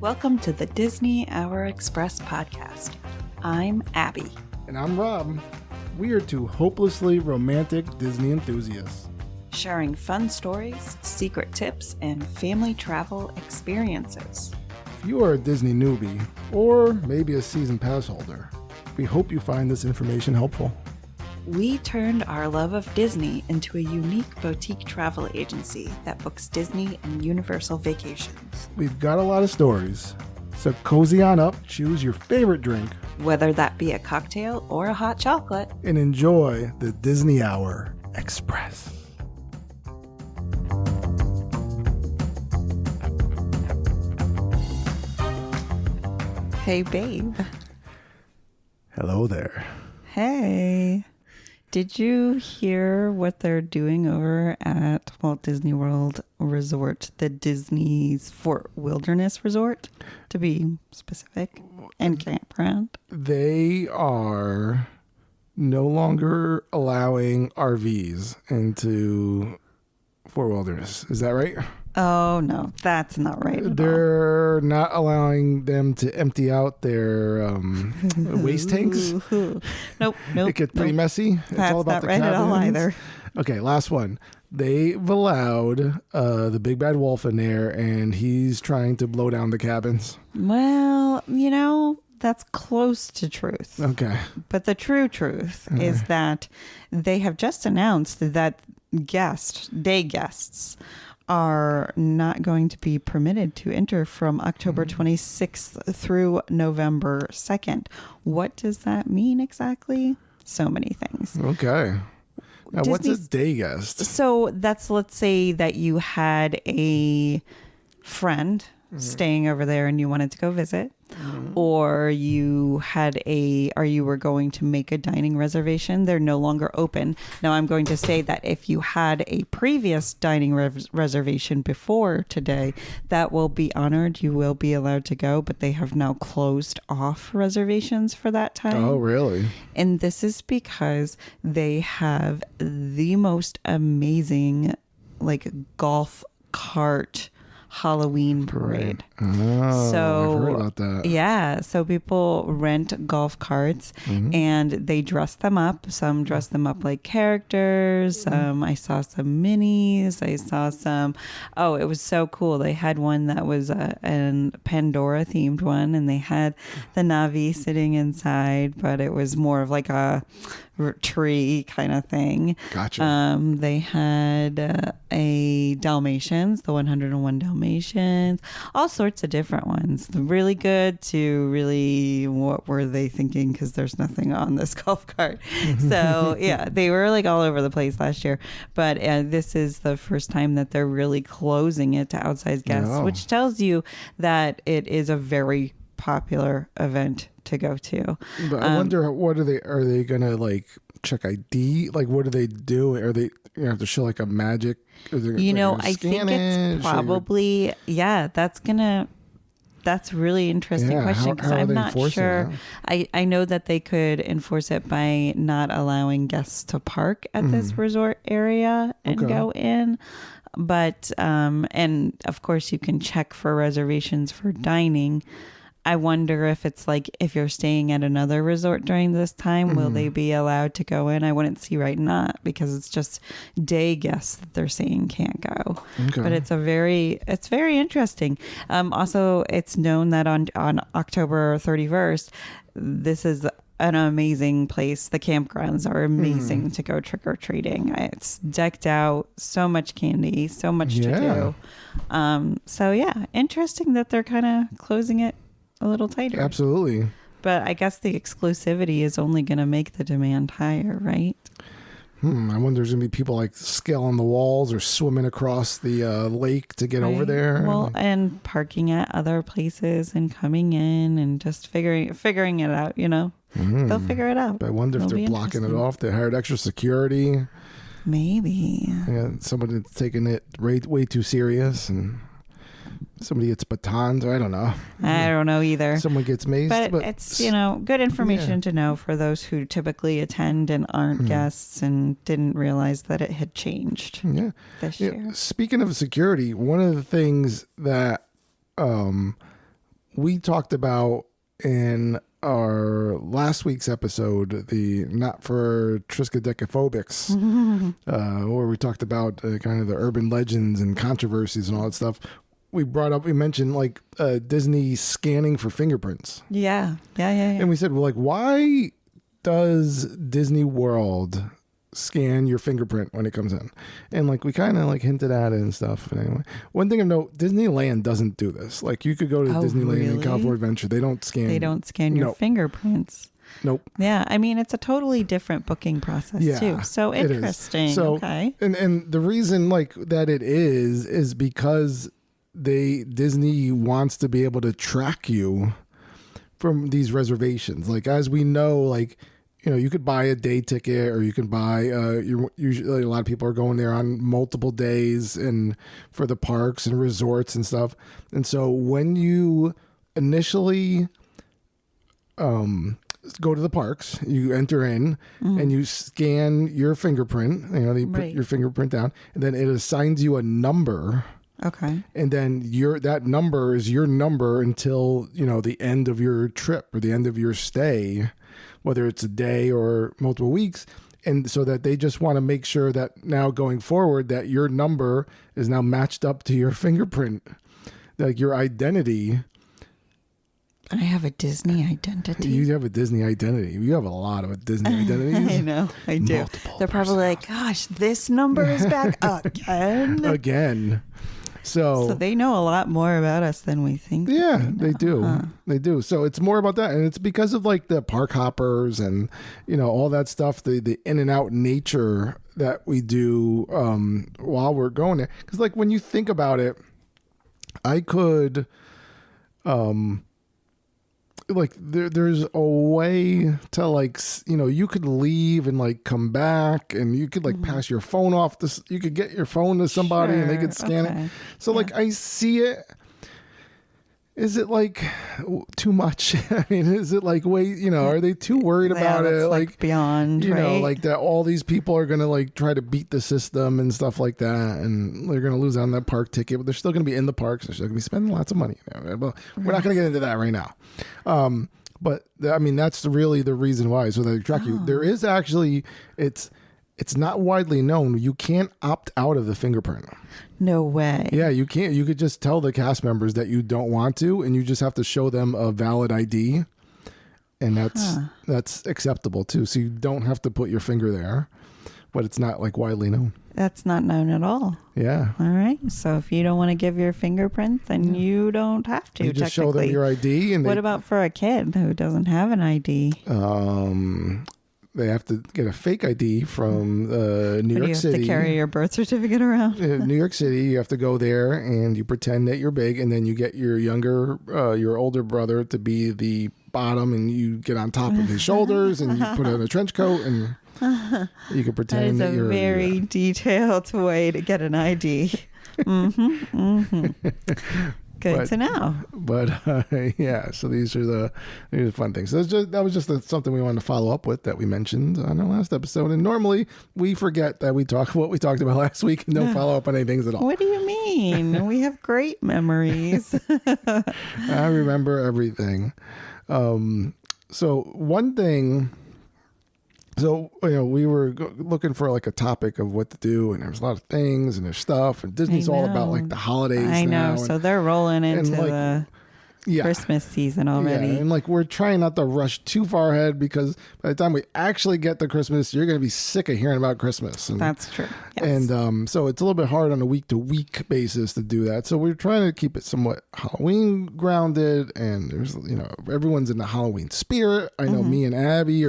Welcome to the Disney Hour Express podcast. I'm Abbie. And I'm Rob. We are two hopelessly romantic Disney enthusiasts. Sharing fun stories, secret tips, and family travel experiences. If you are a Disney newbie, or maybe a season pass holder, we hope you find this information helpful. We turned our love of Disney into a unique boutique travel agency that books Disney and Universal vacations. We've got a lot of stories, so cozy on up, choose your favorite drink, whether that be a cocktail or a hot chocolate, and enjoy the Disney Hour Express. Hey, babe. Hello there. Hey. Did you hear what they're doing over at Walt Disney World Resort, the Disney's Fort Wilderness Resort, to be specific, and campground? They are no longer allowing RVs into Fort Wilderness. Is that right? Oh, no, that's not right at They're not allowing them to empty out their waste tanks. Nope. It gets pretty messy. It's That's all about not the right cabins. at all either. Okay, last one. They've allowed the big bad wolf in there, and he's trying to blow down the cabins. Well, that's close to truth. Okay. But the true truth is that they have just announced that day guests are not going to be permitted to enter from October 26th through November 2nd. What does that mean exactly? So many things. Okay. Now, what's a day guest? So let's say that you had a friend staying over there and you wanted to go visit, or you were going to make a dining reservation. They're no longer open. Now, I'm going to say that if you had a previous dining reservation before today, that will be honored. You will be allowed to go, but they have now closed off reservations for that time. Oh, really? And this is because they have the most amazing golf cart Halloween parade. Oh, so I've heard about that. Yeah, so people rent golf carts and they dress them up. Some dress them up like characters. I saw some minis. I saw some. Oh, it was so cool. They had one that was a Pandora themed one, and they had the Na'vi sitting inside, but it was more of like a tree kind of thing. Gotcha. They had a Dalmatians, the 101 Dalmatians, all sorts of different ones. Really good to really, what were they thinking? Because there's nothing on this golf cart. So yeah, they were like all over the place last year. But this is the first time that they're really closing it to outside guests, which tells you that it is a very popular event to go to. But I wonder, are they gonna check ID? What do they do? Are they have to show a magic? I think it's probably that's really interesting question, because I'm not sure. I know that they could enforce it by not allowing guests to park at this resort area and go in. But and of course you can check for reservations for dining. I wonder if it's if you're staying at another resort during this time, will they be allowed to go in? I wouldn't see right not, because it's just day guests that they're saying can't go. Okay. But it's very interesting. Also, it's known that on October 31st, this is an amazing place. The campgrounds are amazing to go trick-or-treating. It's decked out, so much candy, so much to do. So yeah, interesting that they're kind of closing it a little tighter. Absolutely. But I guess the exclusivity is only going to make the demand higher, right? I wonder if there's going to be people scaling the walls or swimming across the lake to get over there. Well, and parking at other places and coming in and just figuring it out, They'll figure it out. I wonder if they're blocking it off. They hired extra security. Maybe. Yeah, somebody that's taking it way too serious, and somebody gets batons, or I don't know. I don't know either. Someone gets maced. But it's, good information to know for those who typically attend and aren't guests and didn't realize that it had changed this year. Speaking of security, one of the things that we talked about in our last week's episode, the Not for Triskaidekaphobics, where we talked about kind of the urban legends and controversies and all that stuff. We mentioned like Disney scanning for fingerprints. Yeah. And we said, well, like, why does Disney World scan your fingerprint when it comes in? And like, we kind of like hinted at it and stuff. But anyway, one thing of note, Disneyland doesn't do this. Like, you could go to Disneyland and California Adventure. They don't scan your fingerprints. Nope. Yeah. I mean, it's a totally different booking process too. So interesting. So, okay. And the reason like that it is because Disney wants to be able to track you from these reservations. Like, as we know, like, you know, you could buy a day ticket, or you can buy usually a lot of people are going there on multiple days and for the parks and resorts and stuff. And so when you initially go to the parks, you enter in and you scan your fingerprint, you know, they put your fingerprint down, and then it assigns you a number. Okay. And then that number is your number until, you know, the end of your trip or the end of your stay, whether it's a day or multiple weeks. And so that they just want to make sure that now going forward that your number is now matched up to your fingerprint, like your identity. I have a Disney identity. You have a Disney identity. You have a lot of Disney identities. I know. I do. Multiple. They're probably like, gosh, this number is back again. Again. So they know a lot more about us than we think. Yeah, they do. Huh. They do. So it's more about that. And it's because of like the park hoppers and, you know, all that stuff, the in and out nature that we do while we're going there. Because like when you think about it, I could... like there's a way to like, you know, you could leave and like come back, and you could like pass your phone off this, you could get your phone to somebody and they could scan it. So like I see it. Is it like too much? I mean, is it like way, you know, are they too worried about it? Like beyond, you right? know, like that all these people are going to like try to beat the system and stuff like that. And they're going to lose on that park ticket, but they're still going to be in the parks. They're still going to be spending lots of money. But we're not going to get into that right now. But I mean, that's really the reason why. So they track you. There is actually, it's not widely known. You can't opt out of the fingerprint. No way. Yeah, you can't. You could just tell the cast members that you don't want to, and you just have to show them a valid ID, and that's acceptable too. So you don't have to put your finger there, but it's not like widely known. That's not known at all. Yeah. All right. So if you don't want to give your fingerprint, then you don't have to. You just show them your ID. And what about for a kid who doesn't have an ID? They have to get a fake ID from New York City. You have to carry your birth certificate around? New York City, you have to go there and you pretend that you're big, and then you get your older brother to be the bottom, and you get on top of his shoulders, and you put on a trench coat, and you can pretend that you're... That is a very detailed way to get an ID. Good to know. But yeah, so these are the fun things. So that was just something we wanted to follow up with that we mentioned on our last episode. And normally we forget that we talk what we talked about last week and don't follow up on any things at all. What do you mean? We have great memories. I remember everything. So one thing. So, you know, we were looking for like a topic of what to do, and there's a lot of things, and there's stuff, and Disney's all about like the holidays. I know. Now, so they're rolling into like, the Christmas season already. Yeah, and like we're trying not to rush too far ahead, because by the time we actually get to Christmas, you're going to be sick of hearing about Christmas. And, that's true. Yes. And so it's a little bit hard on a week-to-week basis to do that. So we're trying to keep it somewhat Halloween grounded, and there's, you know, everyone's in the Halloween spirit. I know me and Abbie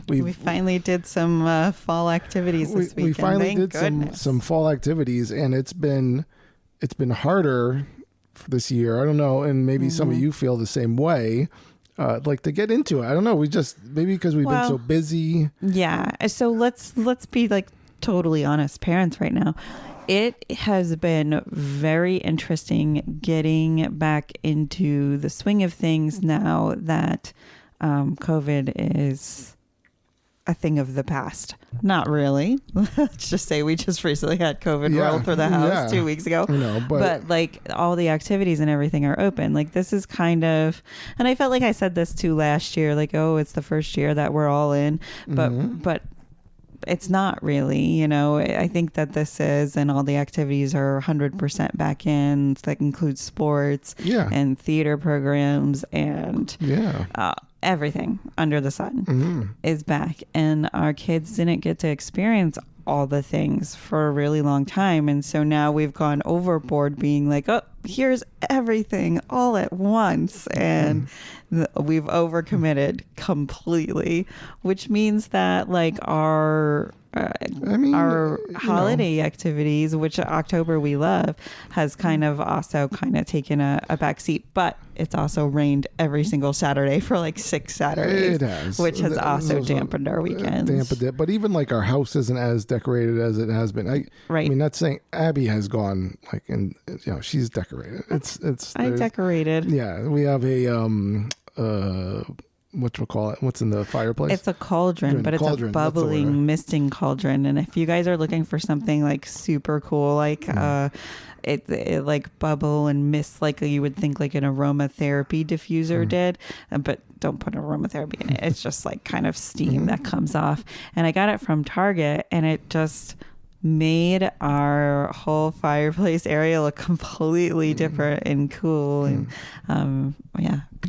we finally did some fall activities this weekend. We finally did some fall activities, and it's been harder for this year. I don't know, and maybe some of you feel the same way. Like to get into it. I don't know. We just maybe because we've been so busy. Yeah. So let's be like totally honest parents right now. It has been very interesting getting back into the swing of things now that COVID is a thing of the past. Not really. Let's just say we just recently had COVID roll through the house 2 weeks ago. But like all the activities and everything are open. Like this is kind of, and I felt like I said this too last year, like, oh, it's the first year that we're all in, but it's not really, you know. I think that this is, and all the activities are 100% back in. That includes sports and theater programs and everything under the sun is back. And our kids didn't get to experience all the things for a really long time. And so now we've gone overboard being like, oh, here's everything all at once. And we've overcommitted completely, which means that like our holiday activities, which October we love, has kind of taken a back seat. But it's also rained every single Saturday for like 6 Saturdays. It has. Which has also dampened our weekends. Dampened it. But even like our house isn't as decorated as it has been. I mean, not saying Abbie has gone like, and you know, she's decorated. I decorated. Yeah. We have a whatchamacallit? What's in the fireplace? It's a cauldron, but it's a bubbling, misting cauldron. And if you guys are looking for something like super cool, like it like bubble and mist, like you would think like an aromatherapy diffuser did, but don't put aromatherapy in it. It's just like kind of steam that comes off. And I got it from Target, and it just made our whole fireplace area look completely different and cool. And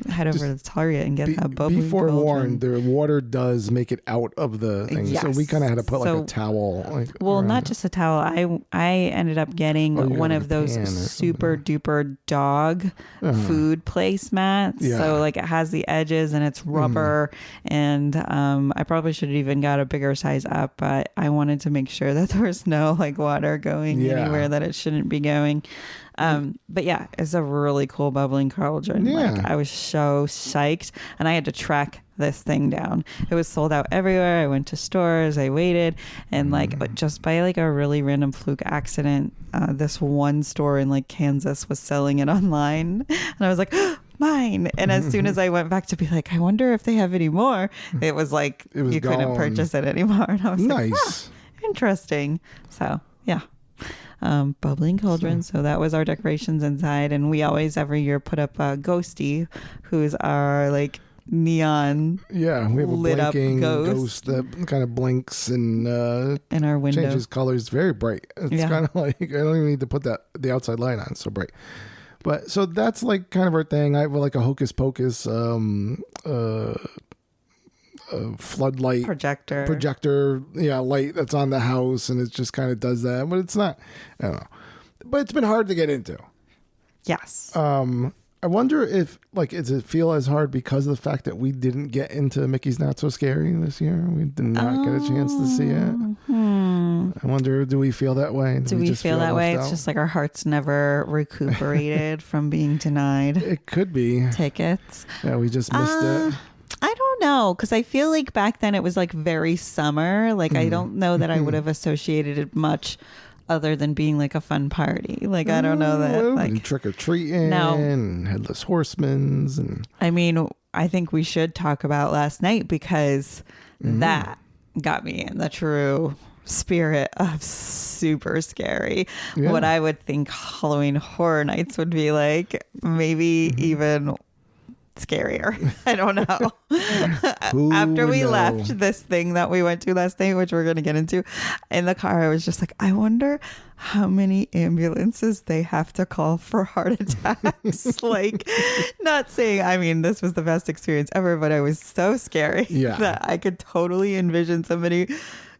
head over to Target and get that bubbly. Be forewarned, the water does make it out of the thing. Yes. So we kind of had to put like a towel. Not just a towel. I ended up getting one of those super duper dog food placemats. Yeah. So like it has the edges and it's rubber. And I probably should have even got a bigger size up, but I wanted to make sure that there was no like water going anywhere that it shouldn't be going. But yeah, it's a really cool bubbling cauldron. Yeah. Like, I was so psyched, and I had to track this thing down. It was sold out everywhere. I went to stores, I waited, and like just by like a really random fluke accident, this one store in like Kansas was selling it online, and I was like, mine. And as soon as I went back to be like, I wonder if they have any more, it was like you couldn't purchase it anymore. And I was like, interesting. So yeah. Bubbling cauldron. So that was our decorations inside, and we always every year put up Ghosty, who's our like neon we have a lit blinking up ghost that kind of blinks and in our window, changes colors. Very bright. It's kind of like I don't even need to put the outside light on. It's so bright. But so that's like kind of our thing. I have like a hocus pocus floodlight projector light that's on the house, and it just kind of does that, but it's not, I don't know, but it's been hard to get into. Yes. I wonder if like, does it feel as hard because of the fact that we didn't get into Mickey's Not So Scary this year? We did not get a chance to see it. I wonder, do we feel that way? Do we feel that way? It's just like our hearts never recuperated from being denied. It could be tickets. Yeah, we just missed it. I don't know, because I feel like back then it was like very summer. Like I don't know that I would have associated it much other than being like a fun party. Like I don't know that like trick or treating and headless horsemen's. And I mean, I think we should talk about last night, because that got me in the true spirit of super scary. What I would think Halloween Horror Nights would be like, maybe even scarier. I don't know. After we left this thing that we went to last night, which we're going to get into, in the car, I was just like, I wonder how many ambulances they have to call for heart attacks. Like, not saying, I mean, this was the best experience ever, but I was so scary that I could totally envision somebody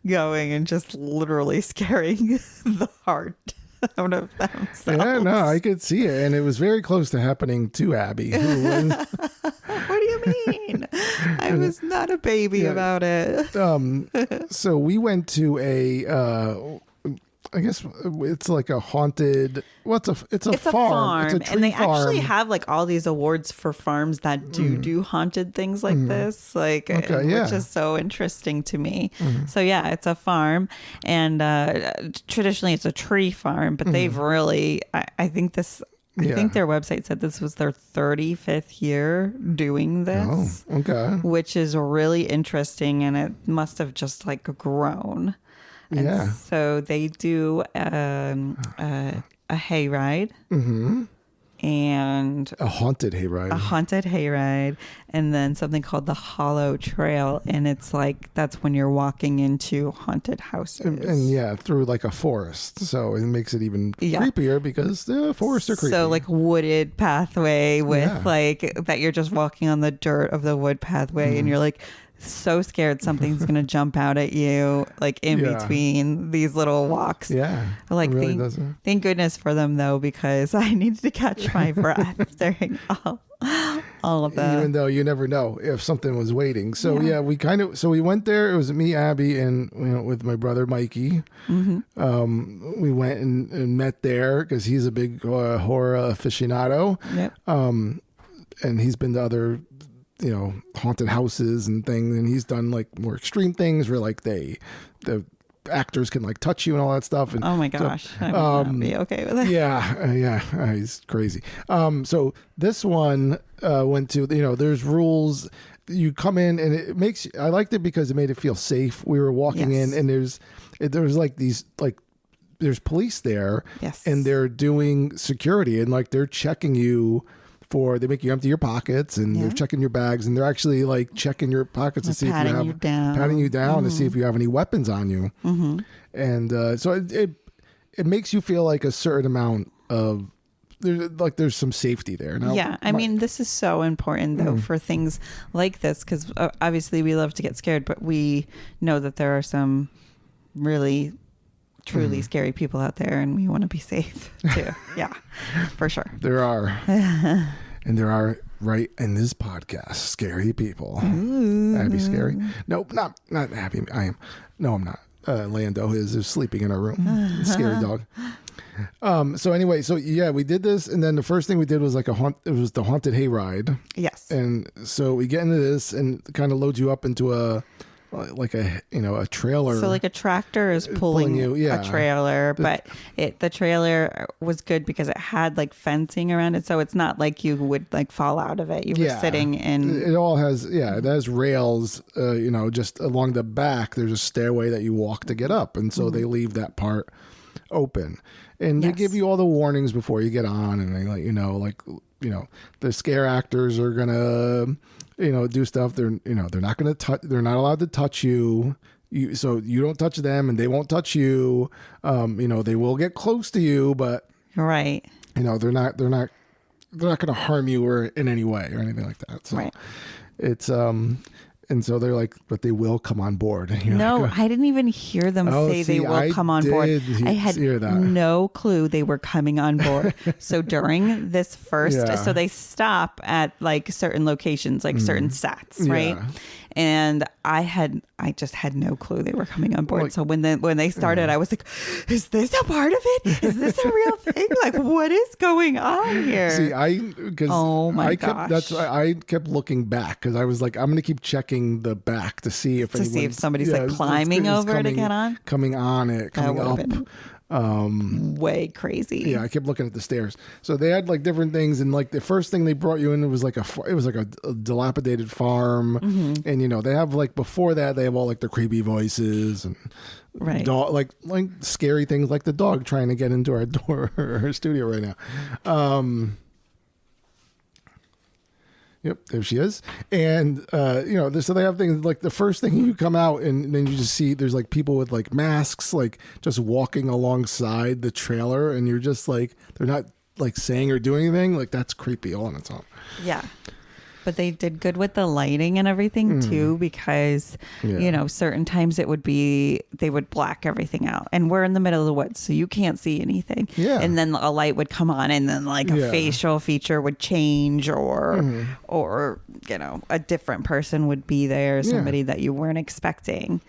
going and just literally scaring the heart out of themselves. Yeah, no, I could see it, and it was very close to happening to Abbie. What do you mean? I was not a baby about it. So we went to a I guess it's like a haunted. It's a farm. It's a tree and they farm. Actually have like all these awards for farms that do haunted things like this, like which is so interesting to me. So yeah, it's a farm, and traditionally it's a tree farm, but they've really, I think this I think their website said this was their 35th year doing this. Oh, okay. Which is really interesting, and it must have just like grown. And so they do a hayride. Mm-hmm. And a haunted hayride, and then something called the Hollow Trail, and it's like that's when you're walking into haunted houses and through like a forest, so it makes it even creepier because the forests are creepy. So like wooded pathway with like that you're just walking on the dirt of the wood pathway, and you're like so scared something's gonna jump out at you like in between these little walks. Like really thank goodness for them though, because I needed to catch my breath during all of that, even though you never know if something was waiting. So we went there. It was me, Abbie, and with my brother Mikey. We went and met there because he's a big horror aficionado. And he's been to other haunted houses and things, and he's done like more extreme things where like the actors can like touch you and all that stuff. And oh my gosh, I would not be okay with it. He's crazy. So this one went to there's rules. You come in and it makes I liked it because it made it feel safe. We were walking in and there's like these like there's police there, and they're doing security and like they're checking you. They make you empty your pockets, and they're checking your bags, and they're actually like checking your pockets to see if you have patting you down to see if you have any weapons on you. And so it makes you feel like a certain amount of there's some safety there. Now, I mean, this is so important though for things like this, because obviously we love to get scared, but we know that there are some really truly scary people out there, and we want to be safe too. For sure. There are. And there are, right in this podcast, scary people. Ooh. Abbie scary? Nope, not Abbie. I am. No, I'm not. Lando is sleeping in our room. Scary dog. So anyway, we did this, and then the first thing we did was like it was the Haunted Hayride. Yes. And so we get into this and kind of load you up into a trailer. So like a tractor is pulling you, a trailer, but the trailer was good because it had like fencing around it, so it's not like you would like fall out of it. You were sitting in. It all has it has rails. Just along the back, there's a stairway that you walk to get up, and so they leave that part open, and they give you all the warnings before you get on, and they let you know the scare actors are gonna. Do stuff. They're not going to touch. They're not allowed to touch you. So you don't touch them, and they won't touch you. They will get close to you, but right. They're not going to harm you or in any way or anything like that. So it's and so they're like, but they will come on board. No, like, I didn't even hear them say they will come on board. I had no clue they were coming on board. So during this first, so they stop at like certain locations, like certain sets, right? And I just had no clue they were coming on board. Like, so when they started, I was like, is this a part of it? Is this a real thing? Like, what is going on here? See, I kept looking back because I was like, I'm going to keep checking the back to see if somebody's like climbing over to get on, coming on it, coming up. Way crazy. I kept looking at the stairs. So they had like different things, and like the first thing they brought you in, it was like a dilapidated farm, and they have like before that they have all like the creepy voices and dog, like scary things like the dog trying to get into our door or our studio right now. Yep, there she is. And, so they have things like the first thing you come out and then you just see there's like people with like masks, like just walking alongside the trailer. And you're just like, they're not like saying or doing anything. Like that's creepy all on its own. Yeah. But they did good with the lighting and everything too, because, certain times they would black everything out, and we're in the middle of the woods, so you can't see anything. Yeah. And then a light would come on, and then like a facial feature would change, or a different person would be there, somebody that you weren't expecting.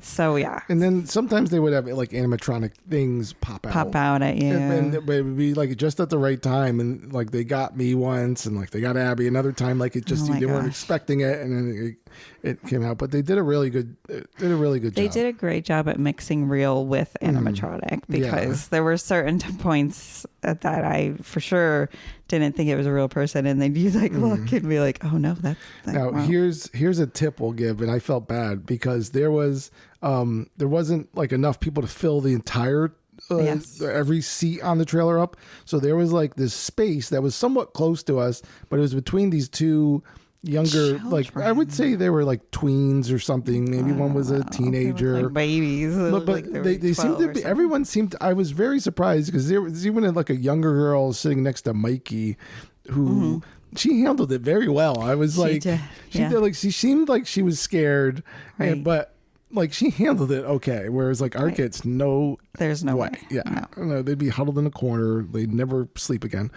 So And then sometimes they would have like animatronic things pop out at you, and it would be like just at the right time, and like they got me once, and like they got Abbie another time, like it just they weren't expecting it, and then it came out. But they did a really good job. They did a great job at mixing real with animatronic, because there were certain points that I for sure didn't think it was a real person, and they'd be like look and be like, oh no, that's now wow. Here's a tip we'll give, and I felt bad because there wasn't like enough people to fill the entire every seat on the trailer up, so there was like this space that was somewhat close to us, but it was between these two younger children. Like I would say they were like tweens or something. Maybe one was a teenager, like babies, but like they seemed to be. Everyone seemed. I was very surprised because there was even like a younger girl sitting next to Mikey, who she handled it very well. I was like, she did, like she seemed like she was scared, but like she handled it okay. Whereas like our kids, there's no way. Yeah, no, they'd be huddled in a corner. They'd never sleep again.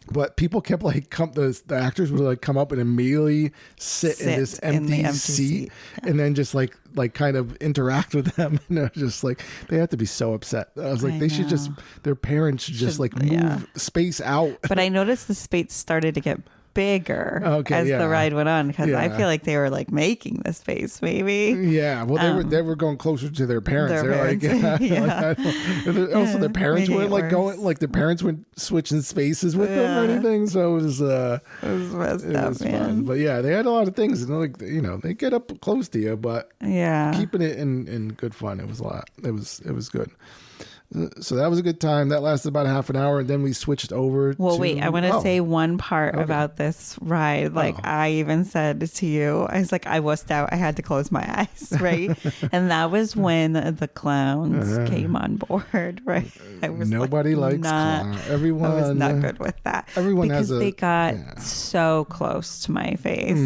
But people kept like the actors would like come up and immediately sit in this empty seat and then just like kind of interact with them. And they're just like, they have to be so upset. I was like, their parents should just like move space out. But I noticed the space started to get bigger as the ride went on, because I feel like they were like making the space maybe. Yeah, well they were going closer to their parents. Also their parents weren't like going, like their parents weren't switching spaces with them or anything. So it was messed up, man. Fun. But yeah, they had a lot of things, and like they get up close to you, but keeping it in good fun. It was a lot. It was good. So that was a good time. That lasted about half an hour, and then we switched over. Well, wait, I want to say one part about this ride. Like I even said to you, I was like, I wussed out. I had to close my eyes, right? And that was when the clowns came on board, right? I was nobody likes clowns. Everyone. I was not good with that. Everyone because they got so close to my face,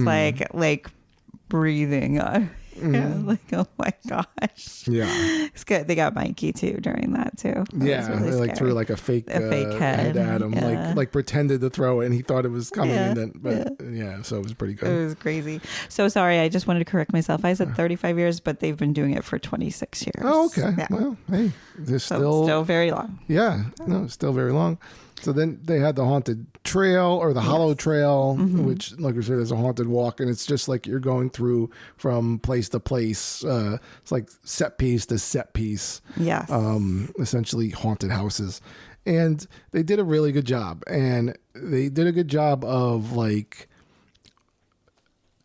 like breathing on. Yeah, like oh my gosh. Yeah, it's good. They got Mikey too during that too. Really they like threw like a fake head at him, like pretended to throw it, and he thought it was coming, and then so it was pretty good. It was crazy. So sorry, I just wanted to correct myself. I said 35 years, but they've been doing it for 26 years. Oh, okay. Yeah. Well, hey, they're still very long. Yeah, no, still very long. So then they had the Haunted Trail or the Hollow Trail, which, like we said, is a haunted walk. And it's just like you're going through from place to place. It's like set piece to set piece. Yes. Essentially haunted houses. And they did a really good job. And they did a good job of like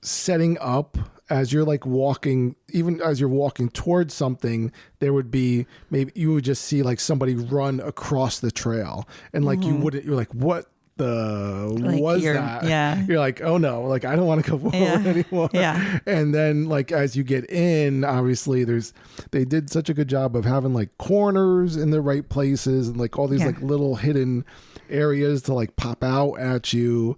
setting up as you're like walking, even as you're walking towards something, there would be maybe you would just see like somebody run across the trail, and like you're like, what the was that? Yeah, you're like, oh no, like I don't want to go forward anymore. Yeah, and then like as you get in, obviously they did such a good job of having like corners in the right places and like all these like little hidden areas to like pop out at you.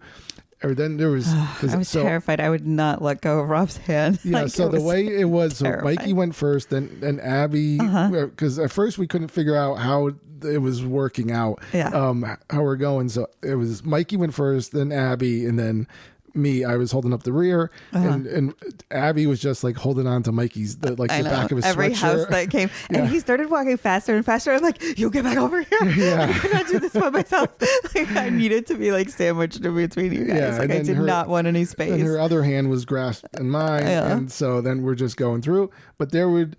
Or then there was, I was terrified. I would not let go of Rob's hand. Yeah. Like so the way it was, so Mikey went first, then Abbie, because at first we couldn't figure out how it was working out, how we're going. So it was Mikey went first, then Abbie, and then me. I was holding up the rear, and Abbie was just like holding on to Mikey's the back of his every sweatshirt. House that came, and he started walking faster and faster. I'm like, you get back over here. I cannot do this by myself. Like I needed to be like sandwiched in between you guys. Like I did not want any space. And her other hand was grasped in mine, and so then we're just going through. But they would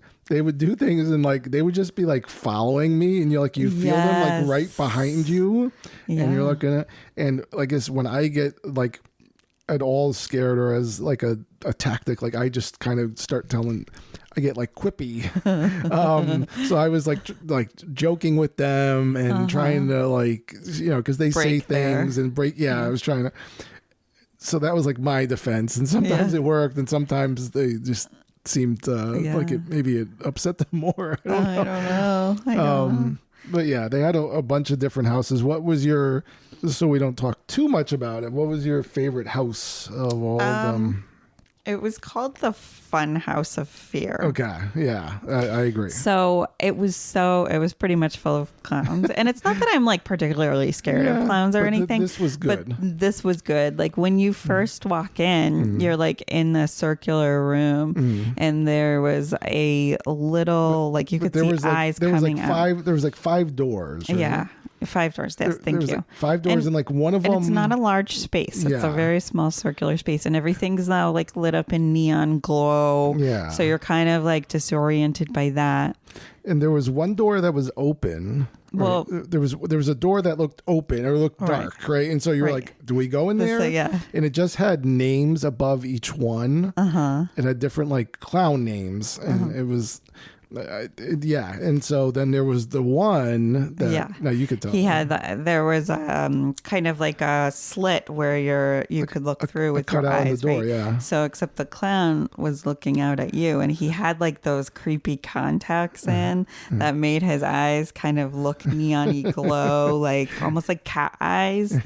do things, and like they would just be like following me, and you feel them like right behind you, and you're looking at, and I guess when I get like at all scared or as like a tactic, like I just kind of start I get like quippy. So I was like joking with them and trying to like, because they say things and break. I was trying to, so that was like my defense, and sometimes it worked and sometimes they just seemed like it upset them more. I don't know. But yeah, they had a bunch of different houses. What was your, so we don't talk too much about it, what was your favorite house of all of them? It was called the Fun House of Fear. Okay, yeah, I agree. So it was pretty much full of clowns, and it's not that I'm like particularly scared of clowns or anything. This was good. But this was good. Like when you first walk in, you're like in the circular room, and there was a little like you could see eyes coming out. There was like 5 doors. Right? Yeah. 5 doors. Yes, thank you. Like 5 doors, and like one of them. It's not a large space. It's a very small circular space, and everything's now like lit up in neon glow. Yeah. So you're kind of like disoriented by that. And there was one door that was open. Well, right? there was a door that looked open or looked dark, right? And so you were like, "Do we go in there?" Yeah. And it just had names above each one. It had different like clown names, and it was. And so then there was the one that no, you could tell. He had there was kind of like a slit where you could look through with your eyes, the door, right? So except the clown was looking out at you, and he had like those creepy contacts in that made his eyes kind of look neon-y glow, like almost like cat eyes.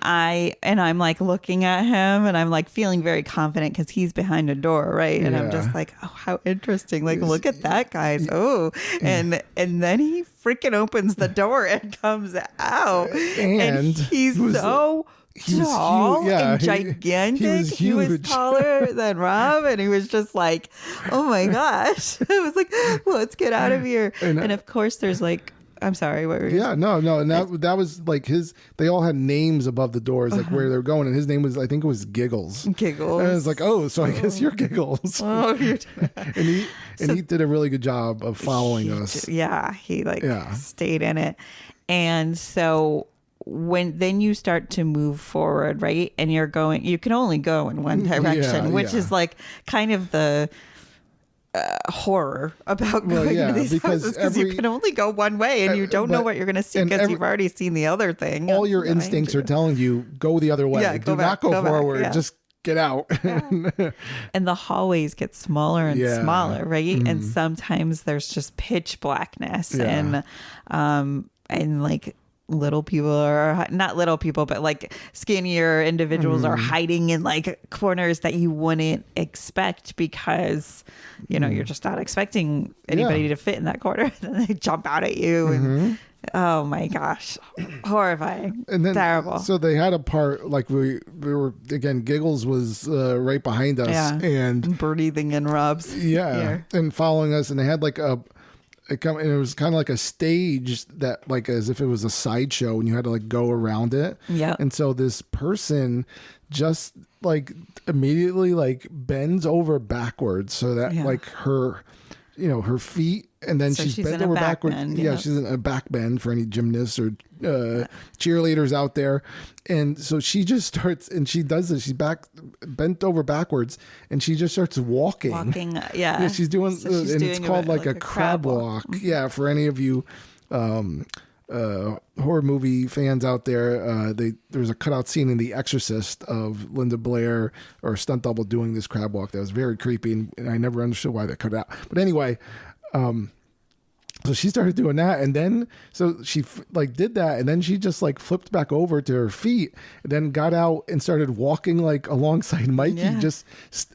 I'm like looking at him, and I'm like feeling very confident because he's behind a door, right? And I'm just like, oh, how interesting! Like, look at that, guys. Oh, and then he freaking opens the door and comes out, and he's so tall and gigantic. He was taller than Rob, and he was just like, oh my gosh! I was like, let's get out of here. And of course, there's like. I'm sorry. What were you saying? No. And that was like they all had names above the doors, like where they're going. And his name was, I think it was Giggles. Giggles. And it's like, oh, so I guess you're Giggles. Oh, you're and he did a really good job of following us. He stayed in it. And so then you start to move forward, right? And you can only go in one direction, which is like kind of the horror about going to these houses because you can only go one way and you don't know what you're going to see because you've already seen the other thing. All your instincts are telling you go the other way. Do not go forward. Just get out. And the hallways get smaller and smaller, right? And sometimes there's just pitch blackness and like little people are not little people, but like skinnier individuals are hiding in like corners that you wouldn't expect because you're just not expecting anybody to fit in that corner. Then they jump out at you and oh my gosh, horrifying. And then, terrible. So they had a part like we were again. Giggles was right behind us and breathing in Rob's ear. And following us, and they had like it was kind of like a stage that like as if it was a sideshow and you had to like go around it. Yeah. And so this person just like immediately like bends over backwards so that like her feet, and then she's bent over backwards. She's in a back bend for any gymnasts or cheerleaders out there. And so she just starts, and she does this. She's bent over backwards, and she just starts walking. She's doing, and it's called like a crab walk. Yeah, for any of you horror movie fans out there, there's a cutout scene in The Exorcist of Linda Blair or stunt double doing this crab walk that was very creepy, and I never understood why they cut it out. But anyway, so she started doing that, and then so she like did that, and then she just like flipped back over to her feet, and then got out and started walking like alongside Mikey, just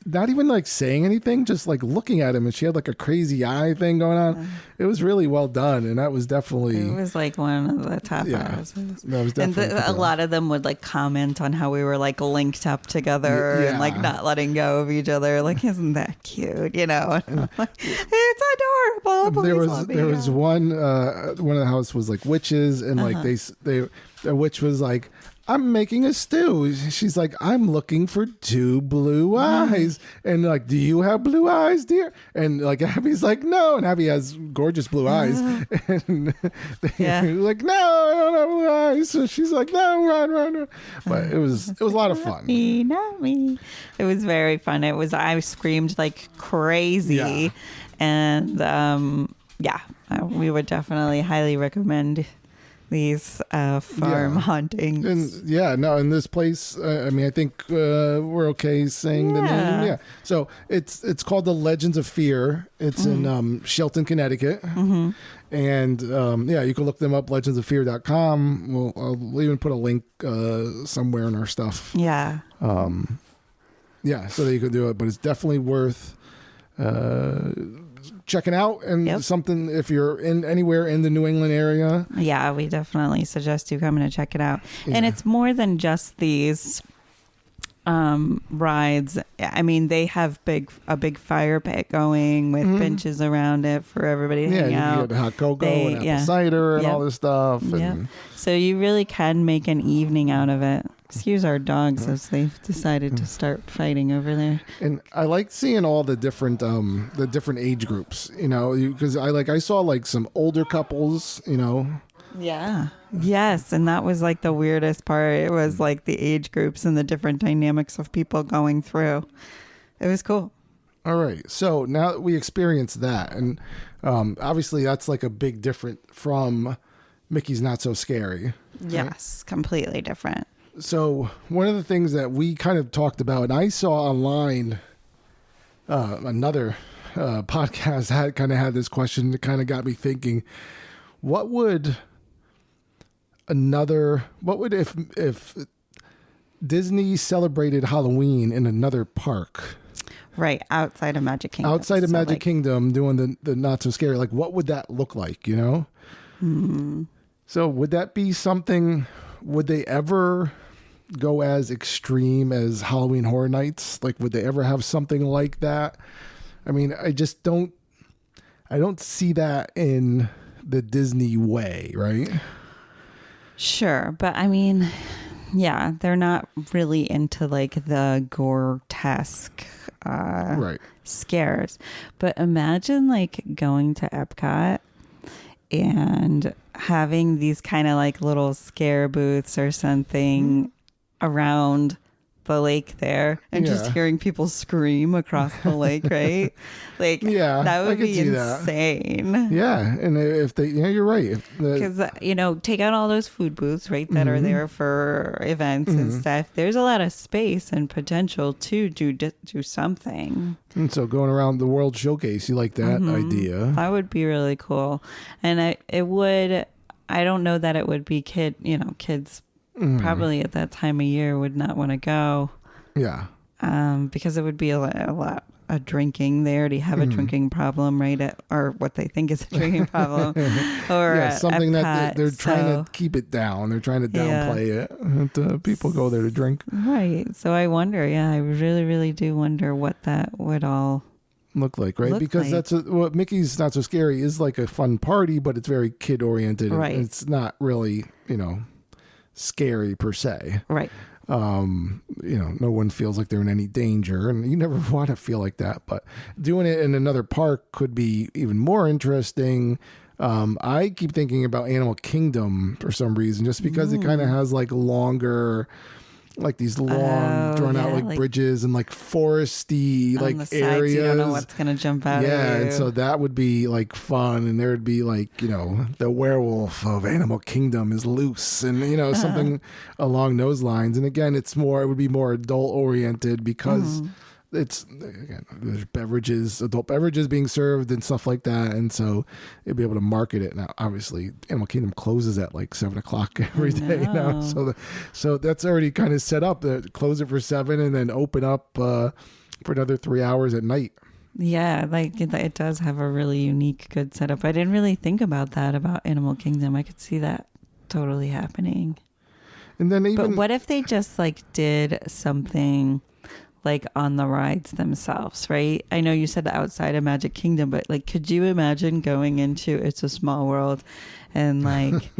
not even like saying anything, just like looking at him, and she had like a crazy eye thing going on. It was really well done, and that was definitely it was like one of the top houses. That was definitely a lot of them would like comment on how we were like linked up together and like not letting go of each other. Like, isn't that cute? And I'm like, it's adorable. There was one of the house was like witches, and like the witch was like, I'm making a stew. She's like, I'm looking for 2 blue eyes. And like, do you have blue eyes, dear? And like, Abby's like, no. And Abbie has gorgeous blue eyes. And they're like, no, I don't have blue eyes. So she's like, no, run. But it was a lot of fun. Not me. It was very fun. I screamed like crazy. Yeah. And we would definitely highly recommend these farm hauntings. And in this place, I mean, I think we're okay saying the name. Yeah. So it's called the Legends of Fear. It's in Shelton, Connecticut. And you can look them up, legendsofear.com. I'll even put a link somewhere in our stuff. Yeah. So that you can do it, but it's definitely worth checking out, and something if you're anywhere in the New England area. Yeah, we definitely suggest you coming to check it out. And it's more than just these rides. I mean, they have a big fire pit going with benches around it for everybody to hang out. You get hot cocoa and apple cider and all this stuff. And so you really can make an evening out of it. Excuse our dogs as they've decided to start fighting over there. And I like seeing all the different age groups, because I saw like some older couples, Yeah. Yes. And that was like the weirdest part. It was like the age groups and the different dynamics of people going through. It was cool. All right. So now that we experienced that, and obviously that's like a big difference from Mickey's Not So Scary. Yes. Right? Completely different. So one of the things that we kind of talked about, and I saw online, another podcast had this question that kind of got me thinking, what would if Disney celebrated Halloween in another park? Right, outside of Magic Kingdom. Outside of Magic Kingdom, doing the Not So Scary, like what would that look like, Mm-hmm. So would that be something, would they ever go as extreme as Halloween Horror Nights? Like, would they ever have something like that? I mean, I don't see that in the Disney way, right? Sure. But I mean, yeah, they're not really into like the grotesque scares. But imagine like going to Epcot and having these kind of like little scare booths or something around the lake there and just hearing people scream across the lake, right? Like, that would be insane. That. Yeah. And if they, you're right. Because, take out all those food booths, right, that are there for events and stuff. There's a lot of space and potential to do something. And so going around the World Showcase, you like that idea? That would be really cool. And I don't know that it would be kids probably at that time of year would not want to go. Yeah. Because it would be a lot of drinking. They already have a drinking problem, right? Or what they think is a drinking problem. Or something Epcot, that they're trying to keep it down. They're trying to downplay it. And, people go there to drink. Right. So I wonder, I really, really do wonder what that would all look like, right? Because that's what Mickey's Not So Scary is, like a fun party, but it's very kid oriented. Right. And it's not really, scary per se. Right. No one feels like they're in any danger, and you never want to feel like that, but doing it in another park could be even more interesting. I keep thinking about Animal Kingdom for some reason, just because it kind of has like longer, like these long drawn out like bridges and like foresty like the sides, areas. you don't know what's gonna jump out. Yeah, and so that would be like fun, and there would be like the werewolf of Animal Kingdom is loose, and something along those lines. And again, it would be more adult oriented because there's adult beverages being served and stuff like that, and so it'd be able to market it. Now, obviously, Animal Kingdom closes at like 7:00 every day now, so that's already kind of set up. To close it for 7 and then open up for another 3 hours at night. Yeah, like it does have a really unique, good setup. I didn't really think about that about Animal Kingdom. I could see that totally happening. And then but what if they just like did something like on the rides themselves, right? I know you said outside of Magic Kingdom, but like, could you imagine going into It's a Small World and like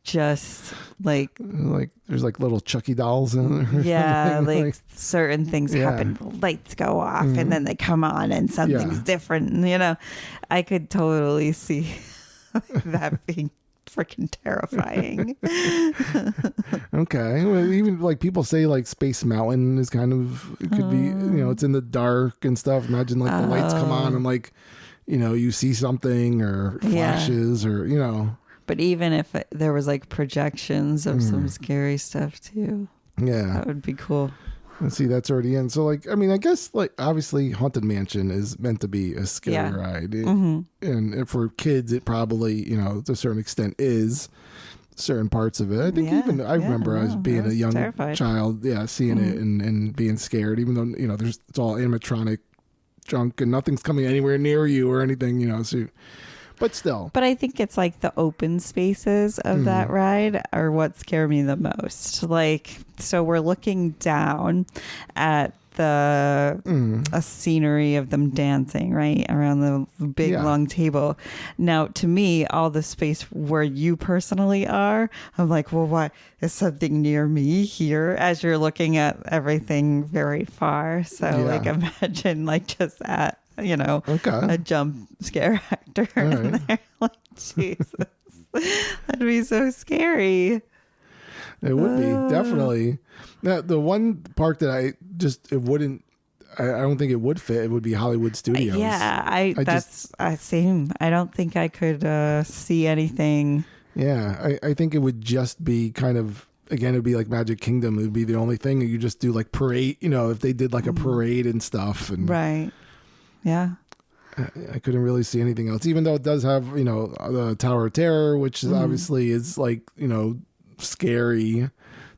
just like there's like little Chucky dolls in there? Yeah, like certain things happen, lights go off and then they come on and something's different. I could totally see that being freaking terrifying. Okay. Well, even like people say like Space Mountain is kind of, it could be, it's in the dark and stuff. Imagine like the lights come on and like, you see something or flashes or, But even if there was like projections of some scary stuff too. Yeah. That would be cool. Let's see, that's already in. So like, I mean, I guess like obviously Haunted Mansion is meant to be a scary ride. And for kids, it probably, to a certain extent is certain parts of it. I think I remember as being a young child, seeing it and being scared, even though, it's all animatronic junk and nothing's coming anywhere near you or anything, so. But still. But I think it's like the open spaces of that ride are what scare me the most. Like, so we're looking down at a scenery of them dancing right around the big long table. Now, to me, all the space where you personally are, I'm like, well, what is something near me here? As you're looking at everything very far. So like, imagine like just at a jump scare actor in there. Like, Jesus, that'd be so scary. It would be, definitely. Now, the one park that I don't think it would fit, it would be Hollywood Studios. Yeah, that's same. I don't think I could see anything. Yeah, I think it would just be kind of, again, it would be like Magic Kingdom. It would be the only thing. You just do like parade, if they did like a parade and stuff. And right. Yeah. I couldn't really see anything else, even though it does have, the Tower of Terror, which is obviously is like, scary,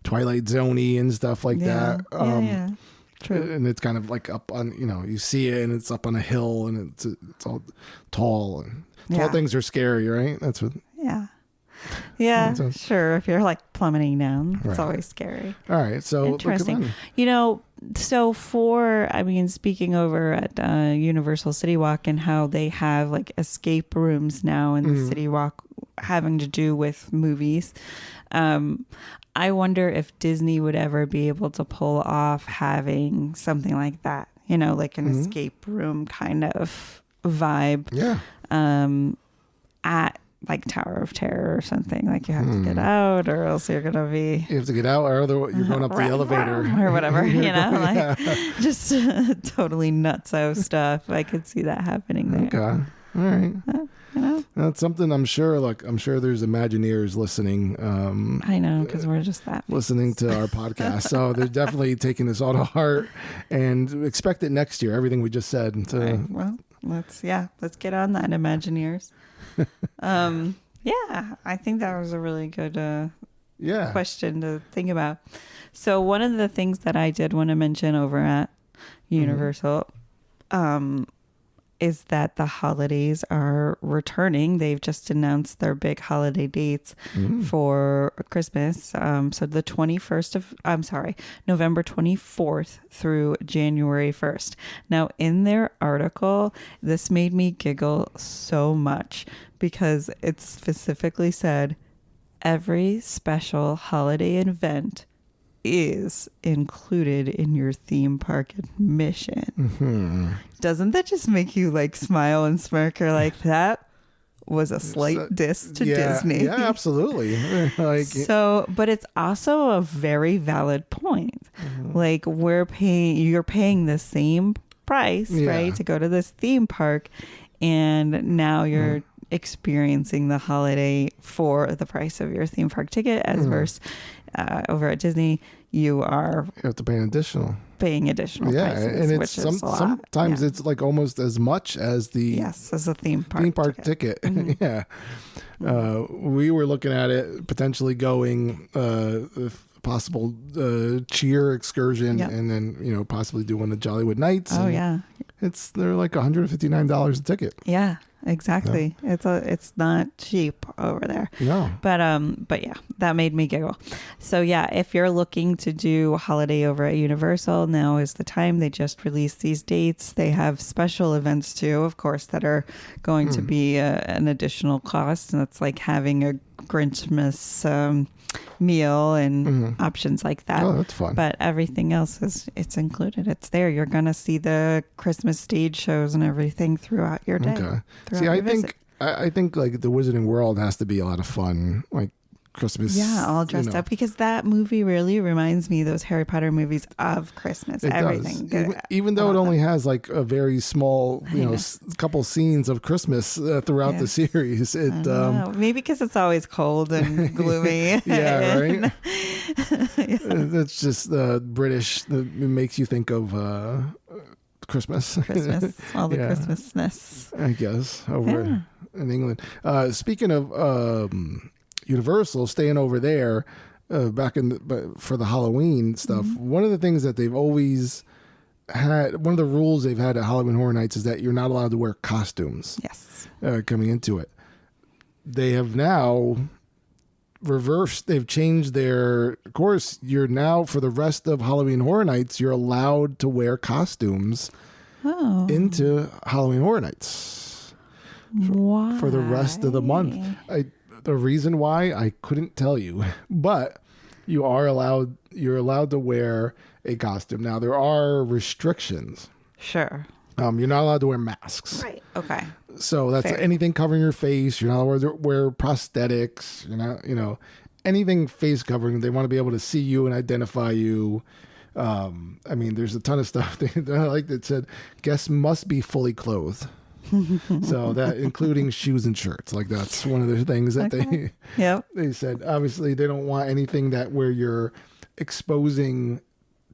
Twilight Zone-y and stuff like that. Yeah. True. And it's kind of like up on, you see it and it's up on a hill and it's all tall, and tall things are scary, right? That's what. Yeah, sure. If you're like plummeting down, it's always scary. All right. So interesting. Speaking over at Universal City Walk and how they have like escape rooms now in the City Walk having to do with movies. I wonder if Disney would ever be able to pull off having something like that, like an escape room kind of vibe. Yeah. At like Tower of Terror or something. Like you have to get out, or else you're gonna be. You have to get out, or you're going up the elevator or whatever. Just totally nutso stuff. I could see that happening there. Okay. All right. That's something I'm sure. Like I'm sure there's Imagineers listening. I know, because we're just that listening to our podcast, so they're definitely taking this all to heart and expect it next year. Everything we just said. Right. Well, let's get on that, Imagineers. I think that was a really good question to think about. So one of the things that I did want to mention over at Universal is that the holidays are returning. They've just announced their big holiday dates for Christmas. So the November 24th through January 1st. Now, in their article, this made me giggle so much because it specifically said every special holiday event is included in your theme park admission. Doesn't that just make you like smile and smirk, or like that was a slight diss to Disney? Yeah, absolutely. But it's also a very valid point. Like you're paying the same price, right, to go to this theme park, and now you're experiencing the holiday for the price of your theme park ticket, as versus over at Disney, you have to pay additional prices, and it's sometimes it's like almost as much as as a theme park ticket. We were looking at it potentially going possible cheer excursion, and then possibly doing the Jollywood Nights. They're like $159 a ticket. Exactly. Yeah. It's not cheap over there. No. But yeah, that made me giggle. So yeah, if you're looking to do a holiday over at Universal, now is the time. They just released these dates. They have special events too, of course, that are going to be an additional cost, and it's like having a Grinchmas meal and options like that. Oh, that's fun. But everything else it's included. It's there. You're gonna see the Christmas stage shows and everything throughout your day. Okay. See, I think like the Wizarding World has to be a lot of fun. Like Christmas. Yeah, all dressed up, because that movie really reminds me, those Harry Potter movies, of Christmas. It everything. Does. Even though it only has like a very small, couple scenes of Christmas throughout the series. Maybe because it's always cold and gloomy. Yeah, right. That's just British. It makes you think of Christmas, all the Christmasness, I guess, over in England. Speaking of Universal, staying over there, for the Halloween stuff, one of the things that they've always had one of the rules they've had at Halloween Horror Nights is that you're not allowed to wear costumes. Yes. Coming into it, they have now reversed. They've changed their course. You're now, for the rest of Halloween Horror Nights, you're allowed to wear costumes into Halloween Horror Nights. Why? For the rest of the month. The reason why I couldn't tell you, but you're allowed to wear a costume. Now there are restrictions. Sure. You're not allowed to wear masks. Right. Okay. So that's Fair. anything covering your face. You're not allowed to wear prosthetics. You're not, anything face covering. They want to be able to see you and identify you. There's a ton of stuff that said guests must be fully clothed. So that including shoes and shirts. Like that's one of the things that they said. Obviously they don't want anything where you're exposing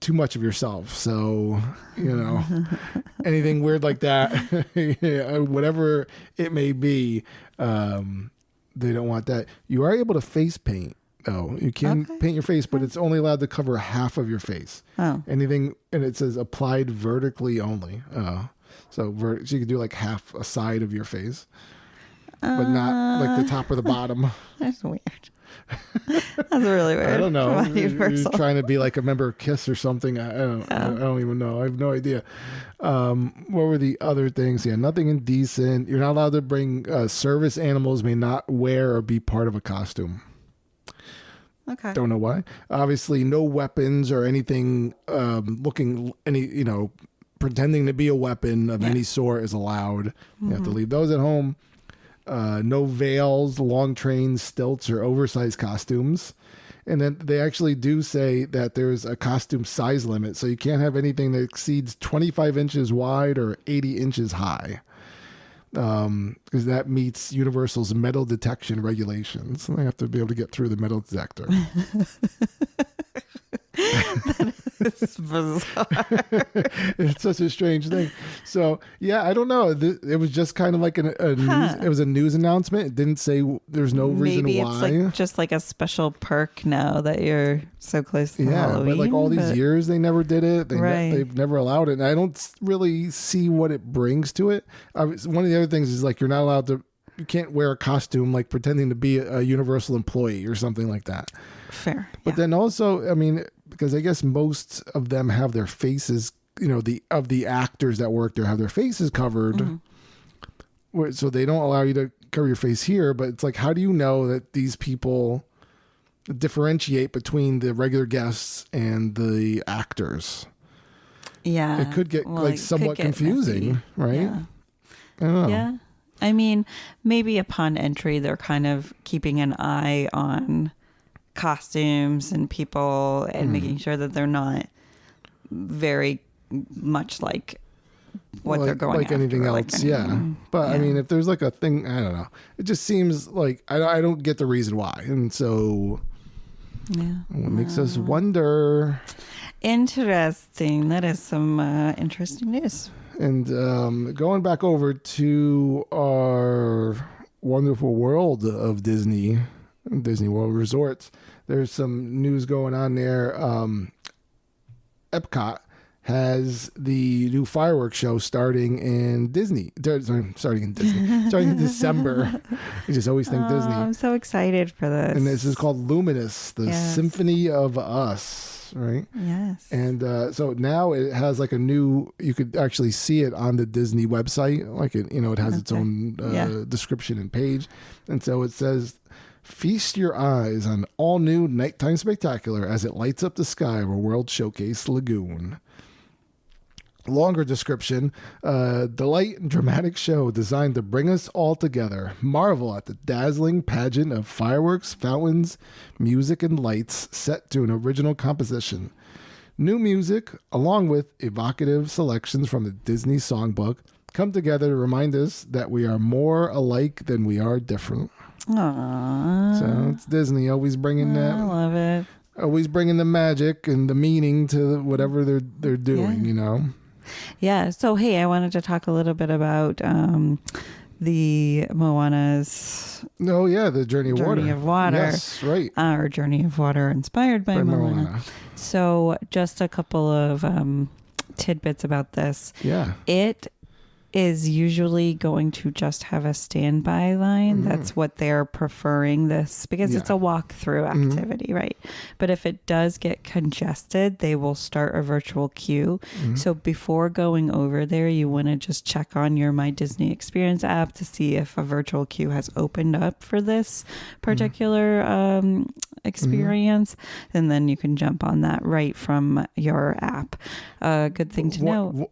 too much of yourself. So, anything weird like that, whatever it may be, they don't want that. You are able to face paint though. You can paint your face, but it's only allowed to cover half of your face. Oh. Anything, and it says applied vertically only. So you can do like half a side of your face, but not like the top or the bottom. That's weird. That's really weird. I don't know. You're trying to be like a member of KISS or something. I don't even know. I have no idea. What were the other things? Yeah, nothing indecent. You're not allowed to bring service animals. May not wear or be part of a costume. Okay. Don't know why. Obviously, no weapons or anything pretending to be a weapon of any sort is allowed. You have to leave those at home. No veils, long trains, stilts, or oversized costumes. And then they actually do say that there's a costume size limit. So you can't have anything that exceeds 25 inches wide or 80 inches high. Because that meets Universal's metal detection regulations. And they have to be able to get through the metal detector. That is bizarre. It's such a strange thing. So yeah, I don't know. It was just kind of like a news. It was a news announcement. It didn't say there's no reason Maybe why. Maybe it's just like a special perk now that you're so close to Halloween. But like all these years, they never did it. They've never allowed it, and I don't really see what it brings to it. One of the other things is like you're not allowed to. You can't wear a costume like pretending to be a Universal employee or something like that. Fair. But then also, because I guess most of them have their faces, of the actors that work there have their faces covered. So they don't allow you to cover your face here. But it's like, how do you know that these people differentiate between the regular guests and the actors? Yeah. It could get somewhat confusing, messy. Right? Yeah. I don't know. Yeah. Maybe upon entry, they're kind of keeping an eye on costumes and people and making sure that they're not very much like what they're going like after, anything else. But if there's like a thing, I don't know. It just seems like I don't get the reason why. And so it makes us wonder. Interesting. That is some interesting news. And going back over to our wonderful world of Disney World Resorts, there's some news going on there. Epcot has the new fireworks show starting in starting in December. I just always think Disney. I'm so excited for this. And this is called Luminous, the Symphony of Us. Right? Yes. And so now it has like you could actually see it on the Disney website. Like it has its own description and page. And so it says, feast your eyes on all new nighttime spectacular as it lights up the sky of a World Showcase Lagoon. Longer description, delight and dramatic show designed to bring us all together. Marvel at the dazzling pageant of fireworks, fountains, music, and lights set to an original composition. New music, along with evocative selections from the Disney songbook, come together to remind us that we are more alike than we are different. Aww. So it's Disney always bringing that. I love it. Always bringing the magic and the meaning to whatever they're doing, Yeah. So, hey, I wanted to talk a little bit about the Moana's... Oh, yeah, the Journey of Water. Yes, right. Or Journey of Water inspired by Moana. So, just a couple of tidbits about this. Yeah. It is usually going to just have a standby line. That's what they're preferring this because it's a walkthrough activity, right? But if it does get congested, they will start a virtual queue. So before going over there, you want to just check on your My Disney Experience app to see if a virtual queue has opened up for this particular experience. And then you can jump on that right from your app. Good thing to know.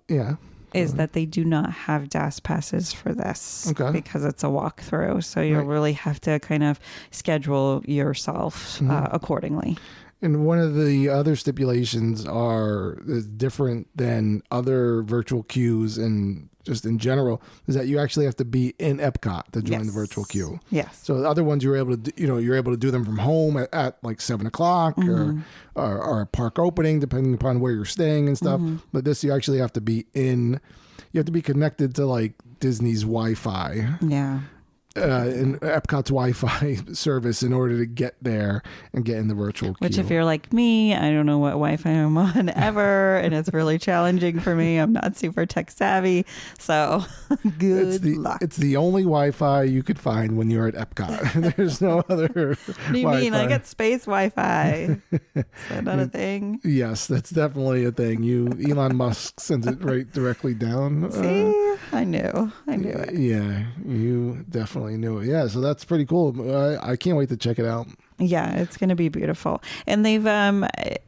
Is that they do not have DAS passes for this because it's a walkthrough. So you'll really have to kind of schedule yourself accordingly. And one of the other stipulations is different than other virtual queues and just in general is that you actually have to be in Epcot to join the virtual queue. Yes. So the other ones you're able to, you're able to do them from home at like 7:00 or a park opening, depending upon where you're staying and stuff. But this, you actually have to be you have to be connected to like Disney's Wi-Fi. Yeah. In Epcot's Wi-Fi service in order to get there and get in the virtual queue. Which if you're like me, I don't know what Wi-Fi I'm on ever, and it's really challenging for me. I'm not super tech savvy, so good luck. It's the only Wi-Fi you could find when you're at Epcot. There's no other What do you mean? I get space Wi-Fi. Is that not a thing? Yes, that's definitely a thing. Elon Musk sends it right directly down. See? I knew it. Yeah, you definitely knew it. Yeah, so that's pretty cool. I can't wait to check it out. Yeah, it's going to be beautiful. And they've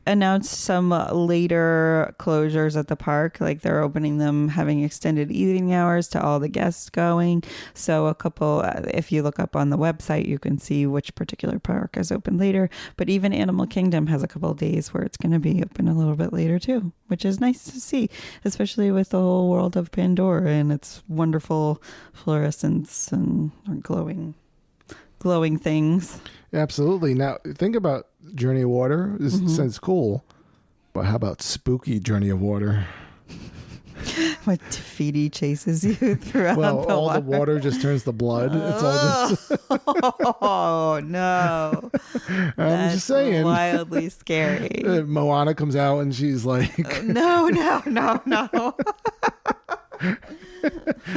announced some later closures at the park. Like they're opening them, having extended evening hours to all the guests going. So a couple, if you look up on the website, you can see which particular park is open later. But even Animal Kingdom has a couple of days where it's going to be open a little bit later too, which is nice to see, especially with the whole world of Pandora and its wonderful fluorescence and glowing things. Absolutely. Now, think about Journey of Water. This sounds cool, but how about spooky Journey of Water? What Tafiti chases you throughout the all water. the water just turns to blood. It's all just... Oh, no. I'm just saying. Wildly scary. Moana comes out and she's like... No.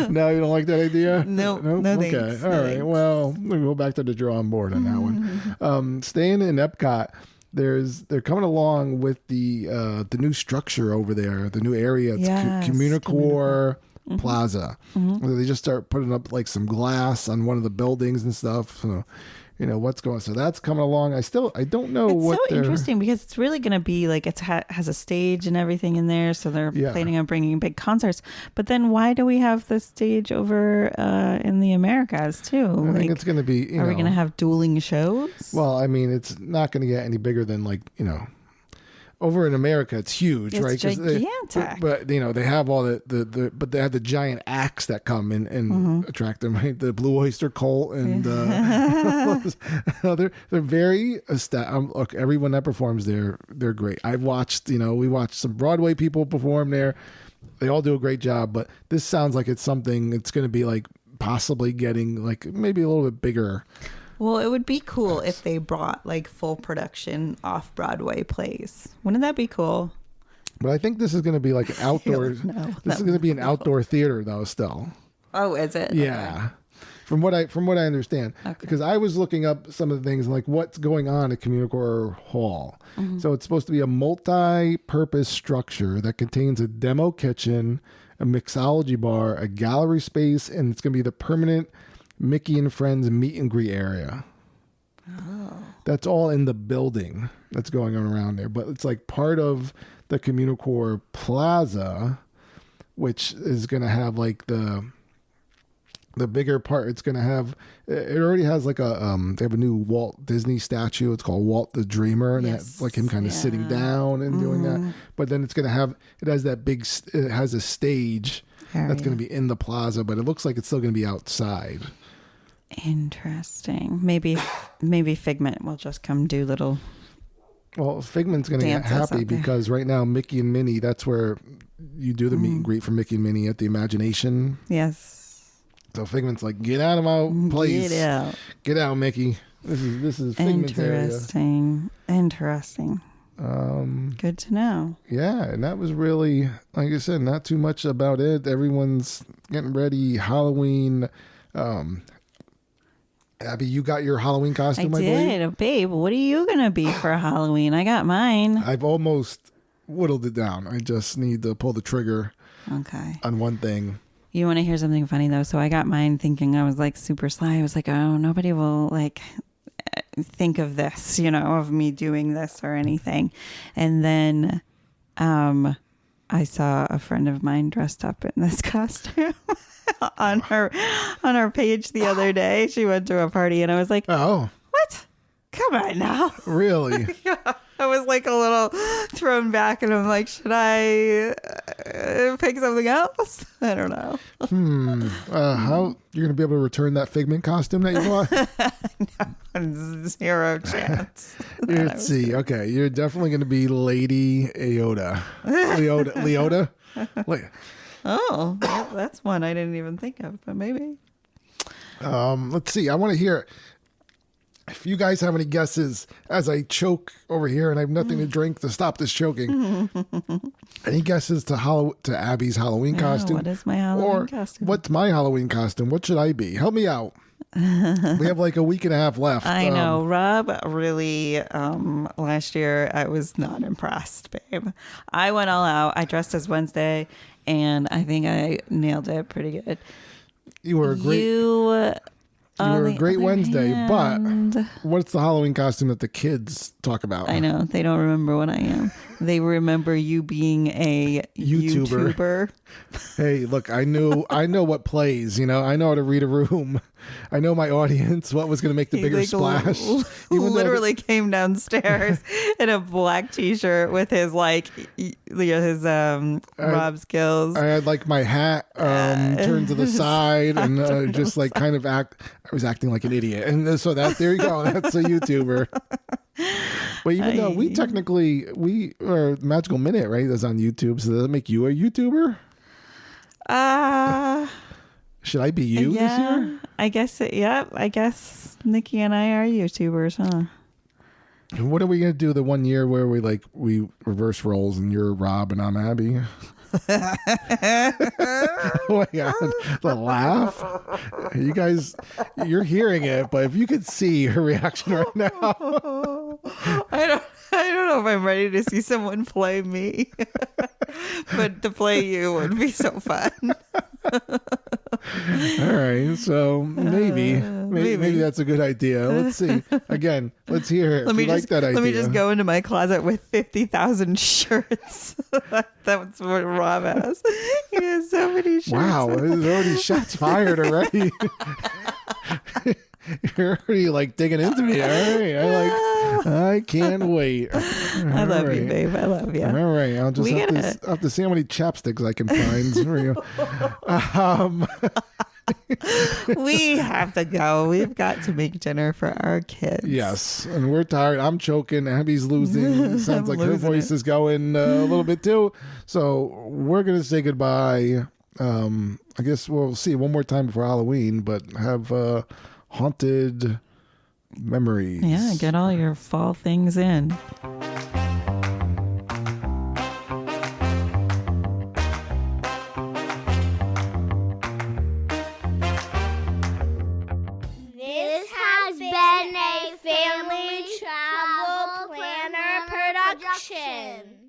No, you don't like that idea? No, nope? No okay. thanks. All right. Well, we'll go back to the drawing board on that one. Staying in Epcot, they're coming along with the new structure over there, the new area. It's Communicore Plaza. They just start putting up like some glass on one of the buildings and stuff. So, what's going on. So that's coming along. I don't know what it's so interesting because it's really going to be like it has a stage and everything in there. So they're planning on bringing big concerts. But then why do we have the stage over in the Americas too? I think it's going to be, are we going to have dueling shows? Well, I mean, it's not going to get any bigger than over in America, it's huge, it's right? Gigantic. But they have all but they have the giant acts that come and attract them, right? The Blue Oyster Cult and they're very look, everyone that performs there, they're great. I've watched, we watched some Broadway people perform there. They all do a great job, but this sounds like it's something it's going to be like possibly getting like maybe a little bit bigger. Well, it would be cool if they brought like full production off-Broadway plays. Wouldn't that be cool? But I think this is going to be like an outdoor. This is going to be an outdoor theater, though. Still. Oh, is it? Yeah. Okay. From what I understand, because I was looking up some of the things like what's going on at Communicore Hall. So it's supposed to be a multi-purpose structure that contains a demo kitchen, a mixology bar, a gallery space, and it's going to be the permanent Mickey and Friends meet and greet area. Oh. That's all in the building that's going on around there. But it's like part of the Communicore Plaza, which is going to have like the bigger part. It's going to have, it already has like they have a new Walt Disney statue. It's called Walt the Dreamer. And it has like him kind of sitting down and doing that. But then it has a stage that's going to be in the plaza, but it looks like it's still going to be outside. Interesting. Maybe Figment will just come do little. Well, Figment's going to get happy because right now Mickey and Minnie, that's where you do the meet and greet for Mickey and Minnie at the Imagination. Yes. So Figment's like, get out of my place. Get out. Get out, Mickey. This is Figment's area. Interesting. Good to know. Yeah, and that was really, like I said, not too much about it. Everyone's getting ready. Halloween. Abbie, you got your Halloween costume, I believe? Babe, what are you going to be for Halloween? I got mine. I've almost whittled it down. I just need to pull the trigger on one thing. You want to hear something funny, though? So I got mine thinking I was like super sly. I was like, oh, nobody will like think of this, of me doing this or anything. And then I saw a friend of mine dressed up in this costume. on her page the other day. She went to a party and I was like, oh, what? Come on now. Really? Yeah. I was like a little thrown back and I'm like, should I pick something else? I don't know. How you're going to be able to return that Figment costume that you bought? No, zero chance. Let's see. Okay. You're definitely going to be Lady Leota. Leota? Oh, that's one I didn't even think of, but maybe. Let's see. I want to hear if you guys have any guesses as I choke over here and I have nothing to drink to stop this choking. Any guesses to Abbie's Halloween costume? What is my Halloween costume? What's my Halloween costume? What should I be? Help me out. We have like a week and a half left. I know. Rob really, last year, I was not impressed, babe. I went all out. I dressed as Wednesday, and I think I nailed it pretty good. You were a great Wednesday, but what's the Halloween costume that the kids talk about? I know. They don't remember what I am. They remember you being a YouTuber. Hey, look, I know what plays, I know how to read a room. I know my audience, what was going to make the bigger splash. Literally came downstairs in a black t-shirt with his Rob skills. I had like my hat turned to the side and just like kind of I was acting like an idiot. And so there you go. That's a YouTuber. But even though we are Magical Minute, right? That's on YouTube. So does that make you a YouTuber? Should I be you this year? I guess. I guess Nikki and I are YouTubers, huh? What are we gonna do the one year where we reverse roles and you're Rob and I'm Abbie? Oh my God, the laugh. You guys, you're hearing it, but if you could see her reaction right now. I don't know if I'm ready to see someone play me. But to play you would be so fun. All right, so maybe that's a good idea. Let's see. Again, let's hear it. Let me just go into my closet with 50,000 shirts. That's what Rob has. He has so many shirts. Wow, there's already shots fired already. You're already like digging into me. All right, I can't wait. I love you, babe. I love you. All right, I'll just have to see how many chapsticks I can find. We have to go. We've got to make dinner for our kids. Yes, and we're tired. I'm choking. Abbie's losing. Sounds like her voice is going a little bit too. So we're gonna say goodbye. I guess we'll see one more time before Halloween, but have haunted memories. Yeah, get all your fall things in. This has been a Family Travel Planner production.